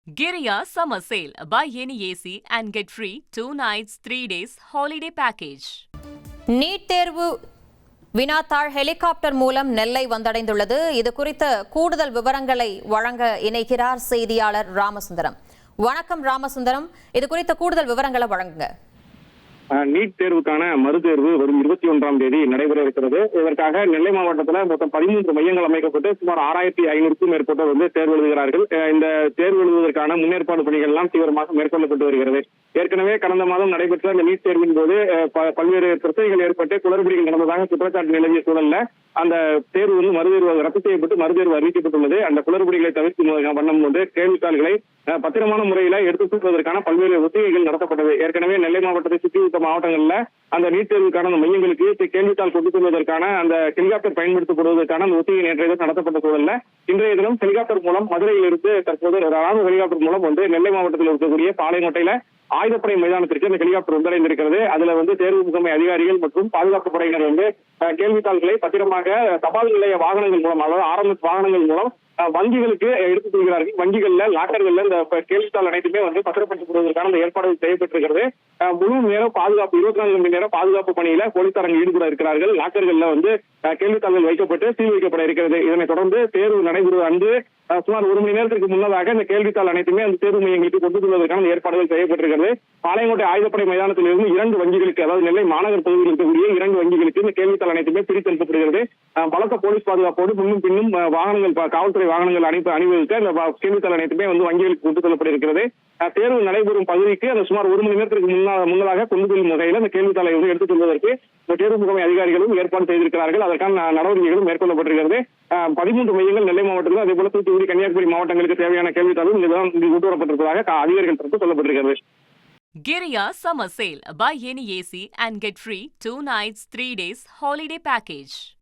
Giriya Summer Sale. Buy any AC and get free 2 nights, 3 days holiday package. NEET தேர்வு வினாத்தாள் helicopter மூலம் நெல்லை வந்தடைந்துள்ளது. இது குறித்த கூடுதல் விவரங்களை வழங்க இணைகிறார் செய்தியாளர் ராமசுந்தரம். வணக்கம் ராமசுந்தரம், இது குறித்த கூடுதல் விவரங்களை வழங்குங்க. நீட் தேர்வுக்கான மறுதேர்வு வரும் 21ஆம் தேதி நடைபெற இருக்கிறது. இதற்காக நெல்லை மாவட்டத்தில் மொத்தம் 13 மையங்கள் அமைக்கப்பட்டு சுமார் 6500க்கும் மேற்பட்டோர் தேர்வு எழுதுகிறார்கள். இந்த தேர்வு எழுதுவதற்கான முன்னேற்பாடு பணிகள் எல்லாம் தீவிரமாக மேற்கொள்ளப்பட்டு வருகிறது. ஏற்கனவே கடந்த மாதம் நடைபெற்ற இந்த நீட் தேர்வின் போது பல்வேறு பிரச்சனைகள் ஏற்பட்டு குளறுபடிகள் நடந்ததாக குற்றச்சாட்டு நிலவிய சூழல்ல அந்த தேர்வு மறுதேர்வு ரத்து செய்யப்பட்டு மறுதேர்வு அறிவிக்கப்பட்டுள்ளது. அந்த குளறுபடிகளை தவிர்க்கும் வண்ணம் கேள்வித்தாள்களை பத்திரமான முறையில எடுத்துச் செல்வதற்கான பல்வேறு ஒத்திகைகள் நடத்தப்பட்டது. ஏற்கனவே நெல்லை மாவட்டத்தை சுற்றியுள்ள மாவட்டங்கள்ல அந்த நீட் தேர்வுக்கான மையங்களுக்கு கேள்வித்தாள் கொண்டு செல்வதற்கான அந்த ஹெலிகாப்டர் பயன்படுத்தப்படுவதற்கான அந்த ஒத்திகை நேற்றைய தினம் நடத்தப்பட்ட சூழல்ல இன்றைய தினம் ஹெலிகாப்டர் மூலம் மதுரையில் இருந்து தற்போது ராணுவ ஹெலிகாப்டர் மூலம் நெல்லை மாவட்டத்தில் இருக்கக்கூடிய பாளையங்கோட்டையில ஆயுதப்படை மைதானத்திற்கு அந்த ஹெலிகாப்டர் வந்தடைந்திருக்கிறது. அதுல தேர்வு முகமை அதிகாரிகள் மற்றும் பாதுகாப்பு படையினர் கேள்வித்தாள்களை பத்திரமாக தபால் நிலைய வாகனங்கள் மூலம், அதாவது RMS வாகனங்கள் மூலம் வங்கிகளுக்கு எடுத்துக் கொள்கிறார்கள். வங்கிகள்ல லாக்கர்கள்ல இந்த கேள்வித்தாள் அனைத்துமே பத்திரப்படுத்தப்படுவதற்கான அந்த ஏற்பாடுகள் செய்யப்பட்டிருக்கிறது. முழு நேரம் பாதுகாப்பு 24 மணி நேரம் பாதுகாப்பு பணியில போலீசார் ஈடுபட இருக்கிறார்கள். லாக்கர்கள்ல கேள்வித்தாள்கள் வைக்கப்பட்டு சீல் வைக்கப்பட இருக்கிறது. இதனைத் தொடர்ந்து தேர்வு நடைபெறுவது அன்று சுமார் 1 மணி நேரத்திற்கு முன்னதாக இந்த கேள்வித்தாள் அனைத்துமே அந்த தேர்வு மையங்களுக்கு கொண்டு செல்வதற்கான ஏற்பாடுகள் செய்யப்பட்டிருக்கிறது. பாளையங்கோட்டை ஆயுதப்படை மைதானத்தில் இருந்து 2 வங்கிகளுக்கு, அதாவது நெல்லை மாநகர் பகுதியில் இருக்கக்கூடிய 2 வங்கிகளுக்கு இந்த கேள்வித்தாள் அனைத்துமே பிரித்தெடுக்கப்படுகிறது. பலத்த போலீஸ் பாதுகாப்போடு முன்னும் பின்னும் வாகனங்கள், காவல்துறை வாகனங்கள் அணிவகுக்க இந்த கேள்வித்தாள் அனைத்துமே வங்கிகளுக்கு கொண்டு செல்லப்பட்டிருக்கிறது. தேர்வு நடைபெறும் பகுதிக்கு அந்த சுமார் 1 மணி நேரத்திற்கு முன்னதாக கொண்டு செல்லும் வகையில் அந்த கேள்வித்தாளை எடுத்துச் செல்வதற்கு தேர்வு முகமை அதிகாரிகளும் ஏற்பாடு செய்திருக்கிறார்கள். அதற்கான நடவடிக்கைகளும் மேற்கொள்ளப்பட்டிருக்கிறது. 13 மையங்கள் நெல்லை மாவட்டத்தில், அதே போல தூத்துக்குடி, கன்னியாகுமரி மாவட்டங்களுக்கு தேவையான கேள்வித்தாளும் இங்கு கொண்டு வரப்பட்டிருப்பதாக அதிகாரிகள் தரப்பு சொல்லப்பட்டிருக்கிறது. Giriya Summer Sale. Buy any AC and get free 2 nights, 3 days holiday package.